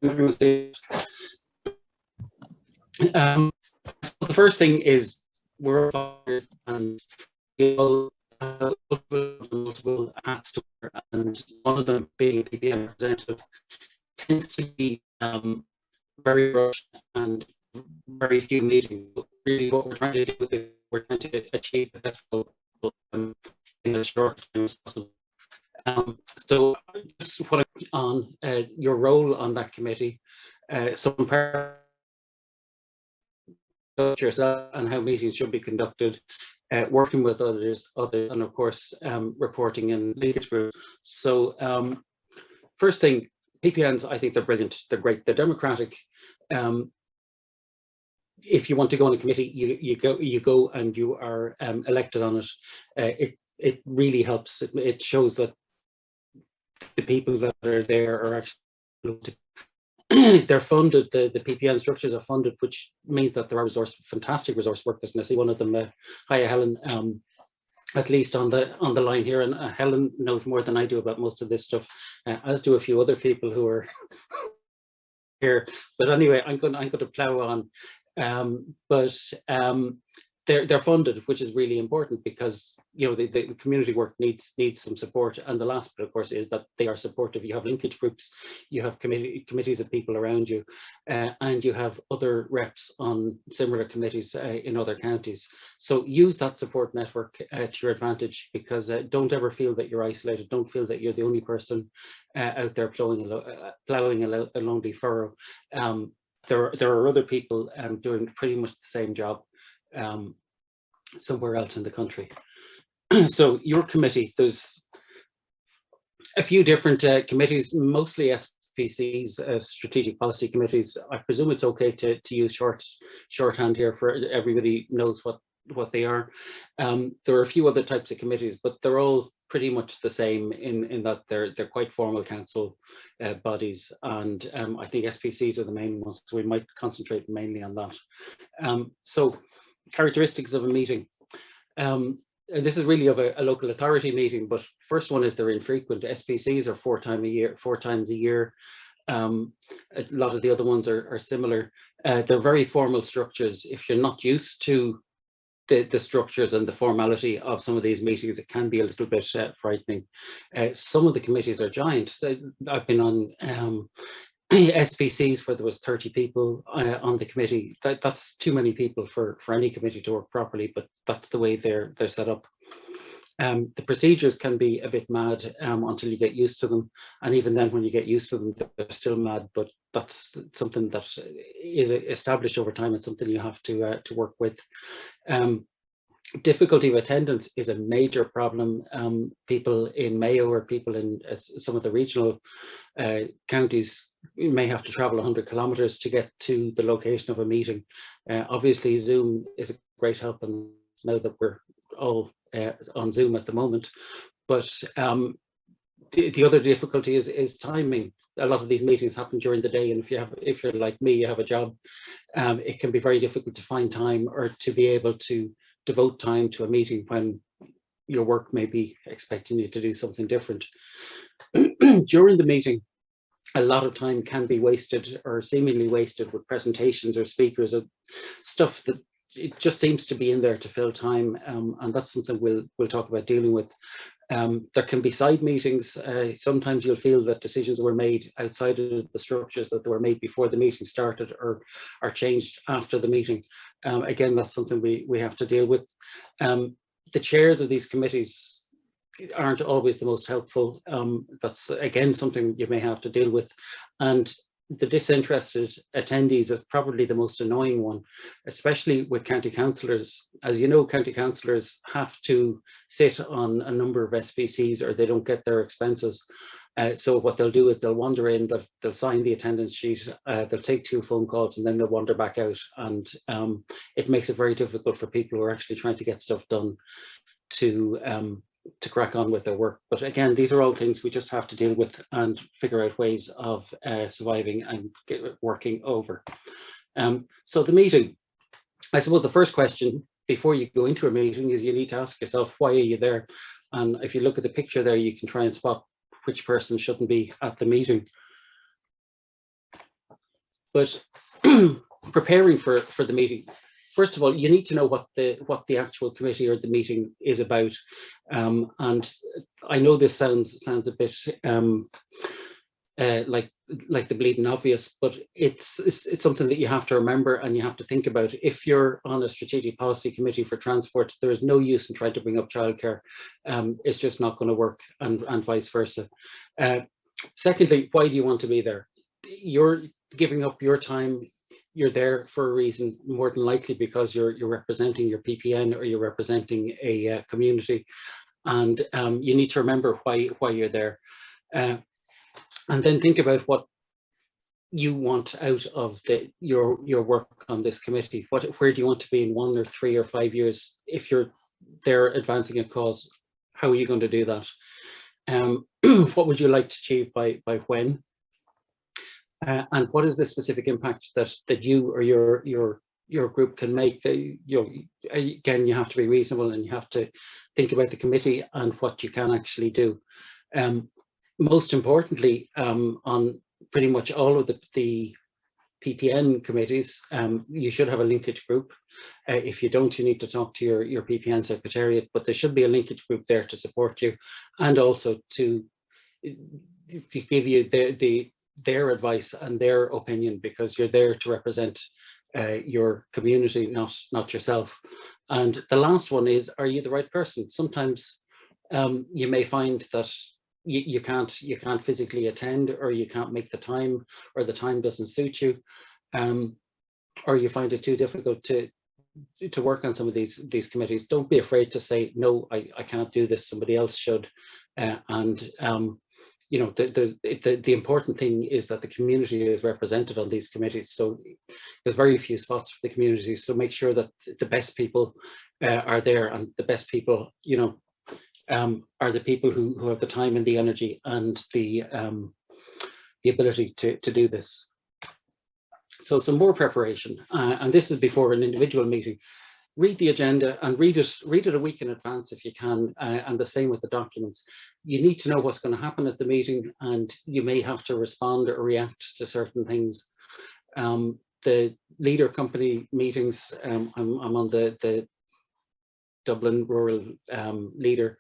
So the first thing is we're and multiple hats to wear, and one of them being a PPN representative tends to be very rushed and very few meetings. But really, what we're trying to do is we're trying to achieve the best result in as short time as possible. So just what on your role on that committee, some yourself and how meetings should be conducted, working with others, and of course reporting in linkage groups. So first thing, PPNs, I think they're brilliant. They're great. They're democratic. If you want to go on a committee, you go and you are elected on it. It really helps. It shows that the people that are there are actually they're funded. The PPN structures are funded, which means that there are fantastic resource workers. And I see one of them, hi Helen, at least on the line here, and Helen knows more than I do about most of this stuff, as do a few other people who are here. But anyway, I'm going to plow on. They're funded, which is really important because the community work needs some support. And the last bit, of course, is that they are supportive. You have linkage groups, you have committees of people around you, and you have other reps on similar committees in other counties. So use that support network to your advantage, because don't ever feel that you're isolated. Don't feel that you're the only person out there plowing a lonely furrow. There are other people doing pretty much the same job somewhere else in the country. So your committee, there's a few different committees, mostly SPCs, strategic policy committees. I presume it's okay to use shorthand here for everybody knows what they are. There are a few other types of committees, but they're all pretty much the same in that they're quite formal council bodies, and I think SPCs are the main ones, so we might concentrate mainly on that. So characteristics of a meeting. And this is really of a local authority meeting, but first one is they're infrequent. SPCs are four times a year. A lot of the other ones are similar. They're very formal structures. If you're not used to the structures and the formality of some of these meetings, it can be a little bit frightening. Some of the committees are giant. So I've been on SPCs where there was 30 people on the committee. That's too many people for any committee to work properly, but that's the way they're set up. The procedures can be a bit mad until you get used to them, and even then when you get used to them, they're still mad, but that's something that is established over time and something you have to work with. Difficulty of attendance is a major problem. People in Mayo or people in some of the regional counties may have to travel 100 kilometers to get to the location of a meeting. Obviously Zoom is a great help, and now that we're all on Zoom at the moment, but the other difficulty is timing. A lot of these meetings happen during the day, and if you're like me, you have a job, it can be very difficult to find time or to be able to devote time to a meeting when your work may be expecting you to do something different. During the meeting, a lot of time can be wasted or seemingly wasted with presentations or speakers of stuff that it just seems to be in there to fill time, and that's something we'll talk about dealing with. There can be side meetings. Sometimes you'll feel that decisions were made outside of the structures that they were made before the meeting started, or are changed after the meeting. Again, that's something we have to deal with. The chairs of these committees aren't always the most helpful. That's again something you may have to deal with. And the disinterested attendees is probably the most annoying one, especially with county councillors. As you know, county councillors have to sit on a number of SPCs or they don't get their expenses. So what they'll do is they'll wander in, they'll sign the attendance sheet, they'll take 2 phone calls, and then they'll wander back out. And it makes it very difficult for people who are actually trying to get stuff done to crack on with their work. But again, these are all things we just have to deal with and figure out ways of surviving and working over. So the meeting, I suppose the first question before you go into a meeting is you need to ask yourself, why are you there? And if you look at the picture there, you can try and spot which person shouldn't be at the meeting. But preparing for the meeting, first of all, you need to know what the actual committee or the meeting is about. And I know this sounds a bit like the bleeding obvious, but it's something that you have to remember and you have to think about. If you're on a strategic policy committee for transport, there is no use in trying to bring up childcare. It's just not going to work, and vice versa. Secondly, why do you want to be there? You're giving up your time. You're there for a reason, more than likely because you're representing your PPN or you're representing a community, and you need to remember why you're there. And then think about what you want out of your work on this committee. Where do you want to be in 1 or 3 or 5 years? If you're there advancing a cause, how are you going to do that? What would you like to achieve by when? And what is the specific impact that you or your group can make? Again, you have to be reasonable and you have to think about the committee and what you can actually do. Most importantly, on pretty much all of the PPN committees, you should have a linkage group. If you don't, you need to talk to your PPN Secretariat, but there should be a linkage group there to support you and also to give you their advice and their opinion, because you're there to represent your community, not yourself. And the last one is, are you the right person? Sometimes you may find that you can't physically attend, or you can't make the time, or the time doesn't suit you, or you find it too difficult to work on some of these committees. Don't be afraid to say, no, I can't do this, somebody else should. You know, the important thing is that the community is represented on these committees. So there's very few spots for the community. So make sure that the best people are there, and the best people, you know, are the people who have the time and the energy and the ability to do this. So some more preparation, and this is before an individual meeting. Read the agenda and read it a week in advance if you can, and the same with the documents. You need to know what's going to happen at the meeting, and you may have to respond or react to certain things. The leader company meetings, I'm on the Dublin rural leader.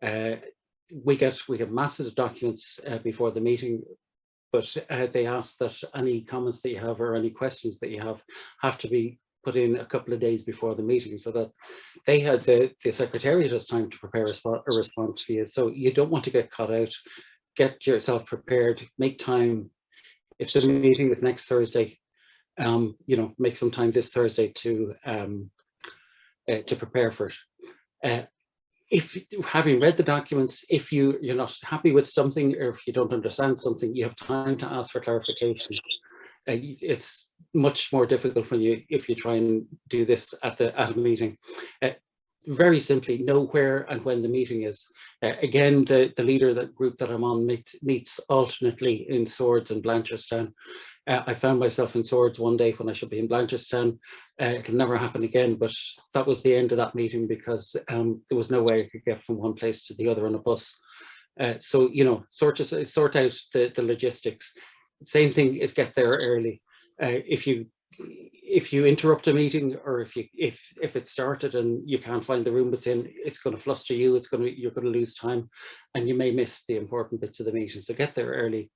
We have massive documents before the meeting, but they ask that any comments that you have or any questions that you have to be put in a couple of days before the meeting, so that they had the Secretariat has time to prepare a response for you. So you don't want to get caught out. Get yourself prepared, make time. If the meeting is next Thursday, you know, make some time this Thursday to prepare for it. If, having read the documents, if you're not happy with something, or if you don't understand something, you have time to ask for clarification. It's much more difficult if you try and do this at a meeting. Very simply, know where and when the meeting is. Again, the leader group that I'm on meets alternately in Swords and Blanchardstown. I found myself in Swords one day when I should be in Blanchardstown. It'll never happen again, but that was the end of that meeting, because there was no way I could get from one place to the other on a bus. So, you know, sort out the logistics. Same thing is, get there early. If you interrupt a meeting, or if it started and you can't find the room it's in, it's going to fluster you. You're going to lose time, and you may miss the important bits of the meeting. So get there early.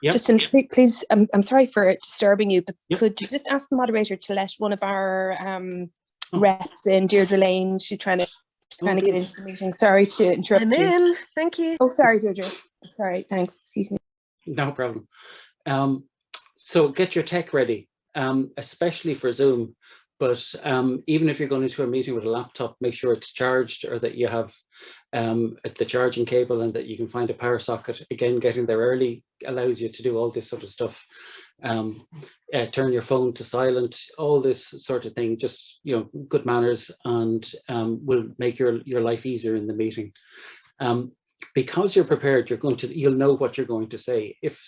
Justin, please, I'm sorry for disturbing you, but could you just ask the moderator to let one of our reps in, Deirdre Lane? She's trying to get into the meeting. Sorry to interrupt you. I'm in. Thank you. Oh, sorry, Deirdre. Sorry, thanks. Excuse me. No problem. So get your tech ready, especially for Zoom. But even if you're going into a meeting with a laptop, make sure it's charged, or that you have the charging cable, and that you can find a power socket. Again, getting there early allows you to do all this sort of stuff. Turn your phone to silent, all this sort of thing. Just, you know, good manners, and will make your life easier in the meeting. Because you're prepared, you'll know what you're going to say. If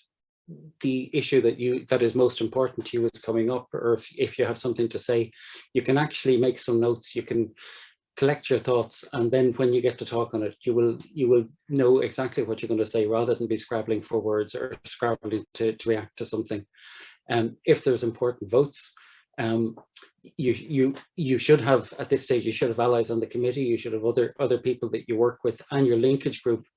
the issue that is most important to you is coming up, or if you have something to say, you can actually make some notes. You can collect your thoughts, and then when you get to talk on it, you will know exactly what you're going to say, rather than be scrabbling for words or scrabbling to react to something. If there's important votes, you should have, at this stage, you should have allies on the committee, you should have other people that you work with, and your linkage group,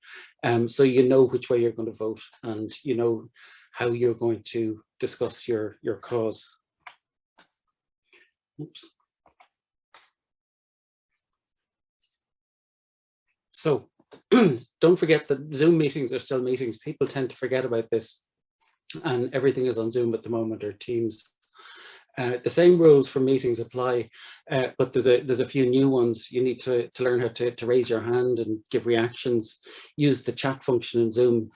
so you know which way you're going to vote, and you know how you're going to discuss your cause. Oops. So don't forget that Zoom meetings are still meetings. People tend to forget about this, and everything is on Zoom at the moment, or Teams. The same rules for meetings apply, but there's a few new ones. You need to learn how to raise your hand and give reactions. Use the chat function in Zoom,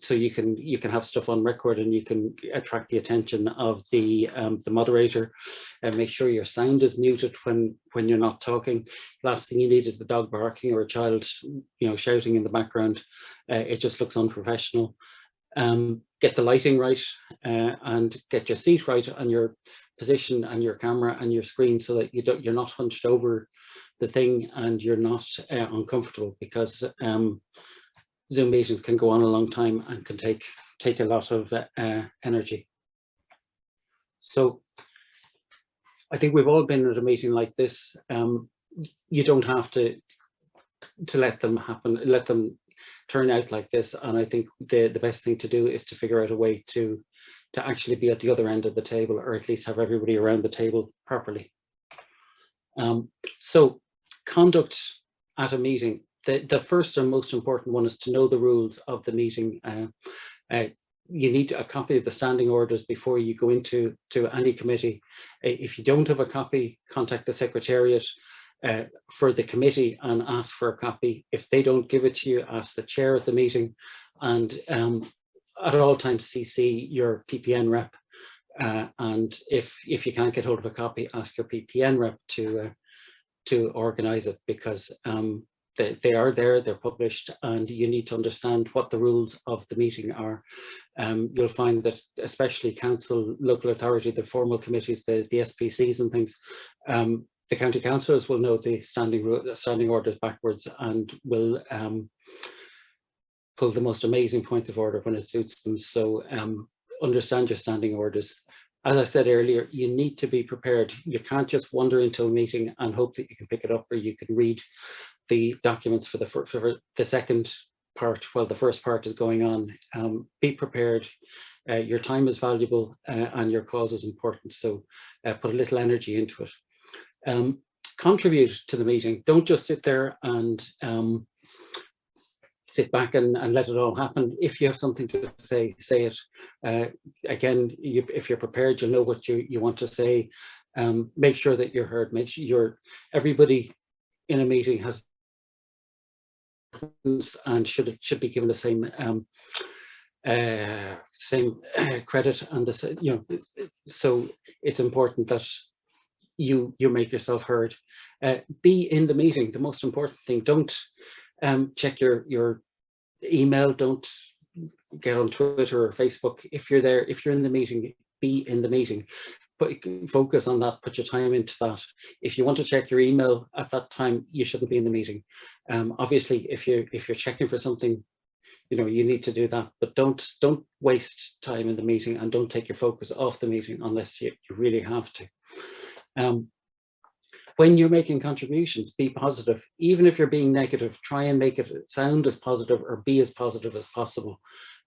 so you can have stuff on record, and you can attract the attention of the moderator. And make sure your sound is muted when you're not talking. Last thing you need is the dog barking or a child, shouting in the background. It just looks unprofessional. Get the lighting right, and get your seat right, and your position, and your camera, and your screen, so that you're not hunched over the thing, and you're not uncomfortable, because Zoom meetings can go on a long time and can take a lot of energy. So I think we've all been at a meeting like this. You don't have to let them happen, let them turn out like this. And I think the best thing to do is to figure out a way to actually be at the other end of the table, or at least have everybody around the table properly. So conduct at a meeting. The first and most important one is to know the rules of the meeting. You need a copy of the standing orders before you go into any committee. If you don't have a copy, contact the Secretariat for the committee and ask for a copy. If they don't give it to you, ask the chair of the meeting, and at all times CC your PPN rep. And if you can't get hold of a copy, ask your PPN rep to organize it, because they are there, they're published, and you need to understand what the rules of the meeting are. You'll find that especially council, local authority, the formal committees, the SPCs and things, the county councillors will know the standing orders backwards, and will pull the most amazing points of order when it suits them. So understand your standing orders. As I said earlier, you need to be prepared. You can't just wander into a meeting and hope that you can pick it up, or you can read the documents for the second part while the first part is going on. Be prepared. Your time is valuable, and your cause is important. So put a little energy into it. Contribute to the meeting. Don't just sit there and sit back and let it all happen. If you have something to say, say it. Again, if you're prepared, you'll know what you want to say. Make sure that you're heard. Make sure everybody in a meeting has and should be given the same credit, and the so it's important that you make yourself heard. Be in the meeting. The most important thing. Don't check your email. Don't get on Twitter or Facebook. If you're there, if you're in the meeting, be in the meeting. Focus on that, put your time into that. If you want to check your email at that time, you shouldn't be in the meeting. Obviously, if you're checking for something, you need to do that, but don't waste time in the meeting, and don't take your focus off the meeting unless you really have to. When you're making contributions, be positive. Even if you're being negative, try and make it sound as positive or be as positive as possible.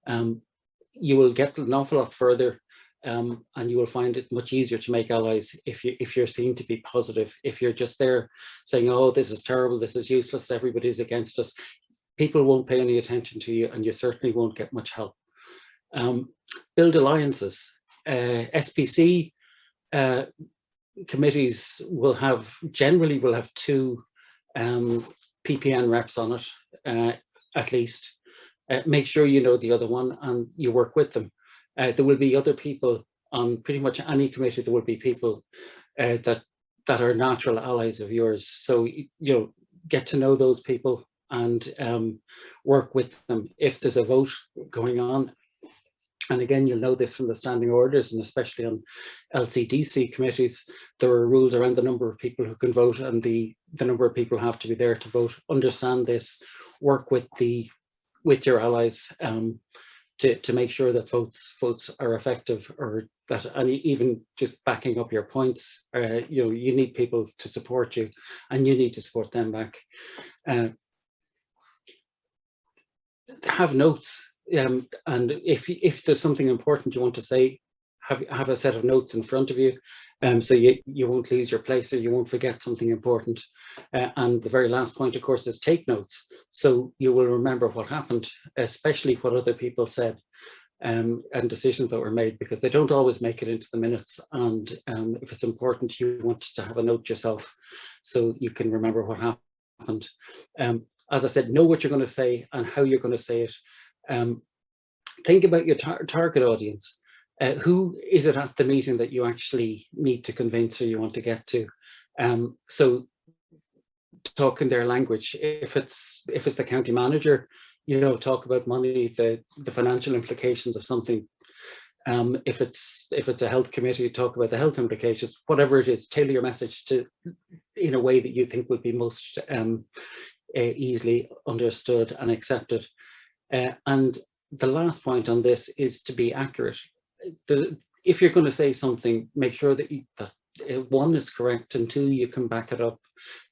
You will get an awful lot further. And you will find it much easier to make allies if you're seen to be positive. If you're just there saying, "Oh, this is terrible, this is useless, everybody's against us," people won't pay any attention to you, and you certainly won't get much help. Build alliances. SPC committees generally will have 2 PPN reps on it, at least. Make sure you know the other one and you work with them. There will be other people on pretty much any committee. There will be people that are natural allies of yours. So get to know those people and work with them. If there's a vote going on, and again, you'll know this from the standing orders, and especially on LCDC committees, there are rules around the number of people who can vote and the the number of people have to be there to vote. Understand this, work with your allies to make sure that votes are effective, or that, and even just backing up your points. You know, you need people to support you, and you need to support them back. Have notes, and if there's something important you want to say, have a set of notes in front of you, so you won't lose your place, or you won't forget something important. And the very last point, of course, is take notes, so you will remember what happened, especially what other people said, and decisions that were made, because they don't always make it into the minutes. And if it's important, you want to have a note yourself, so you can remember what happened. As I said, know what you're going to say and how you're going to say it. Think about your target audience. Who is it at the meeting that you actually need to convince, or you want to get to? So talk in their language. If it's the county manager, you know, talk about money, the financial implications of something. If it's a health committee, talk about the health implications. Whatever it is, tailor your message to in a way that you think would be most easily understood and accepted. And the last point on this is to be accurate. If you're going to say something, make sure that one, is correct, and two, you can back it up.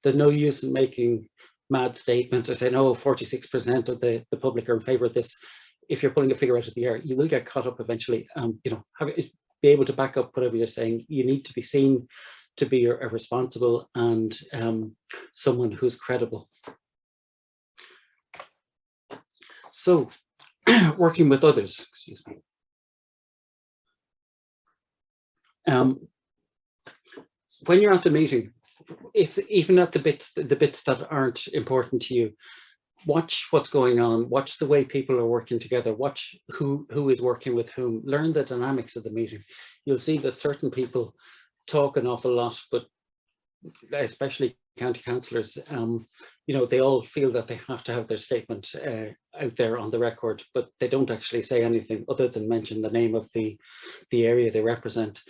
There's no use in making mad statements or saying, oh, 46% of the public are in favour of this. If you're pulling a figure out of the air, you will get caught up eventually. You know, be able to back up whatever you're saying. You need to be seen to be a responsible and someone who's credible. So, working with others, excuse me. When you're at the meeting, even at the bits that aren't important to you, watch what's going on, watch the way people are working together, watch who is working with whom, learn the dynamics of the meeting. You'll see that certain people talk an awful lot, but especially county councillors, you know, they all feel that they have to have their statement out there on the record, but they don't actually say anything other than mention the name of the area they represent.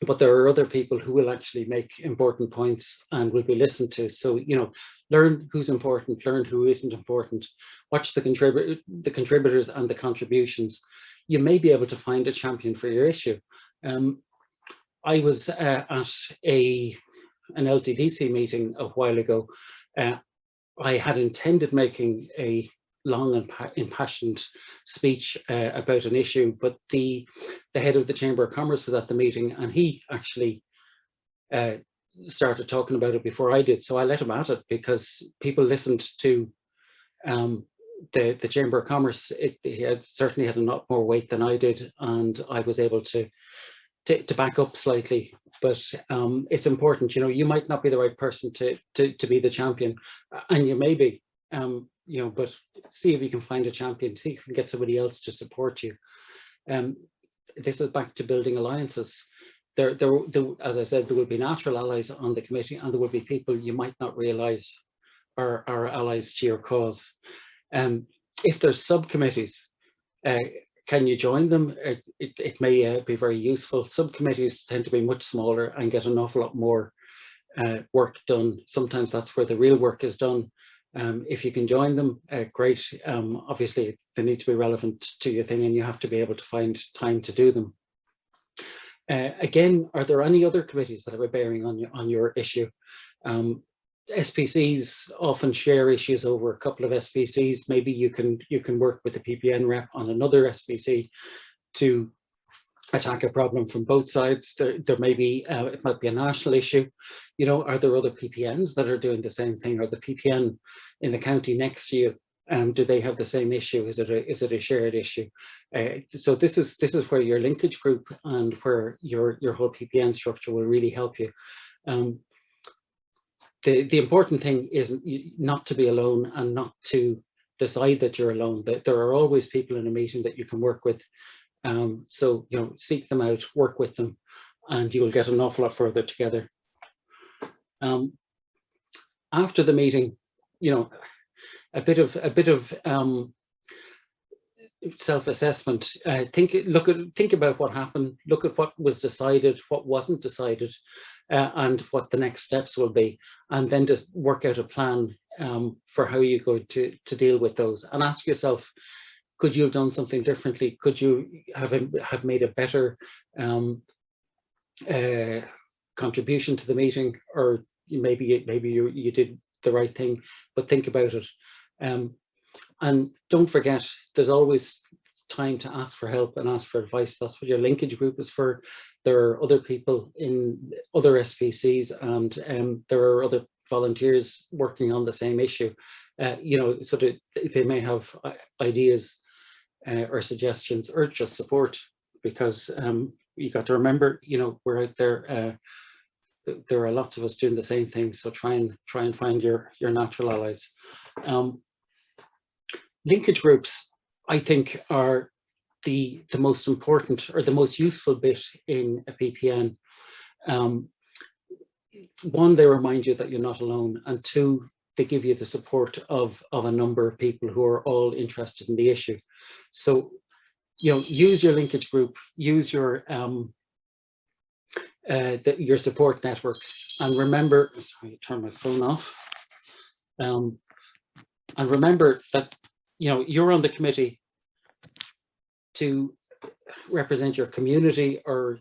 But there are other people who will actually make important points and will be listened to. So, you know, learn who's important, learn who isn't important, watch the contributors and the contributions. You may be able to find a champion for your issue. I was at an LCDC meeting a while ago. I had intended making a long and impassioned speech about an issue, but the head of the Chamber of Commerce was at the meeting, and he actually started talking about it before I did. So I let him at it, because people listened to the Chamber of Commerce. He certainly had a lot more weight than I did, and I was able to back up slightly. But it's important, you know, you might not be the right person to be the champion, and you may be, you know, but see if you can find a champion, see if you can get somebody else to support you. This is back to building alliances. There, as I said, there will be natural allies on the committee, and there will be people you might not realise are allies to your cause. If there's subcommittees, can you join them? It may be very useful. Subcommittees tend to be much smaller and get an awful lot more work done. Sometimes that's where the real work is done. If you can join them, great. Obviously, they need to be relevant to your thing, and you have to be able to find time to do them. Again, are there any other committees that have a bearing on your issue? SPCs often share issues over a couple of SPCs. Maybe you can work with the PPN rep on another SPC to attack a problem from both sides. There may be, it might be a national issue. You know, are there other PPNs that are doing the same thing? Or the PPN in the county next to you, do they have the same issue? Is it a shared issue? So this is where your linkage group and where your whole PPN structure will really help you. The important thing is not to be alone and not to decide that you're alone. But there are always people in a meeting that you can work with. So, you know, seek them out, work with them, and you will get an awful lot further together. After the meeting, you know, a bit of self-assessment. Think about what happened, look at what was decided, what wasn't decided, and what the next steps will be, and then just work out a plan for how you're going to deal with those, and ask yourself, could you have done something differently? Could you have made a better contribution to the meeting, or maybe you did the right thing, but think about it. And don't forget, there's always time to ask for help and ask for advice. That's what your linkage group is for. There are other people in other SPCs, and there are other volunteers working on the same issue. You know, so that they may have ideas or suggestions or just support, because you got to remember, you know, we're out there. There are lots of us doing the same thing. So try and find your natural allies. Linkage groups, I think, are the most important or the most useful bit in a PPN. One, they remind you that you're not alone, and two, they give you the support of a number of people who are all interested in the issue. So, you know, use your linkage group, use your support network, and remember, sorry, turn my phone off. And remember that, you know, you're on the committee to represent your community, or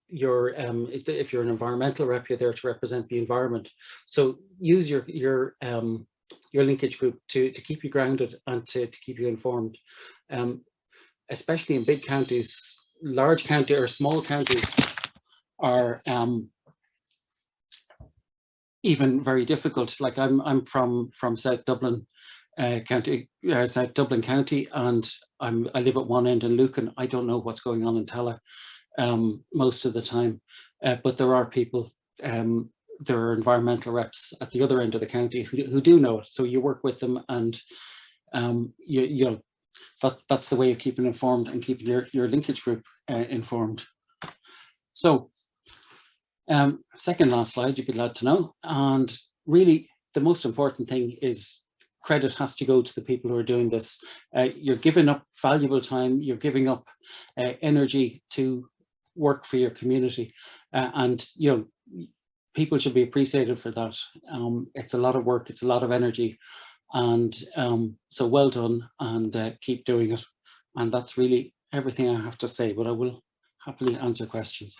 your if you're an environmental rep, you're there to represent the environment. So use your linkage group to keep you grounded and to keep you informed, especially in big counties. Large county or small counties are even very difficult. Like I'm from South Dublin County, South Dublin County, and I live at one end in Lucan. I don't know what's going on in Tala most of the time, but there are people, there are environmental reps at the other end of the county who do know it. So you work with them, and you know, that's the way of keeping informed and keeping your linkage group informed. So second last slide, you'd be glad to know. And really, the most important thing is credit has to go to the people who are doing this. You're giving up valuable time, you're giving up energy to work for your community, and you know, people should be appreciated for that. It's a lot of work, it's a lot of energy, and so well done, and keep doing it. And that's really everything I have to say, but I will happily answer questions.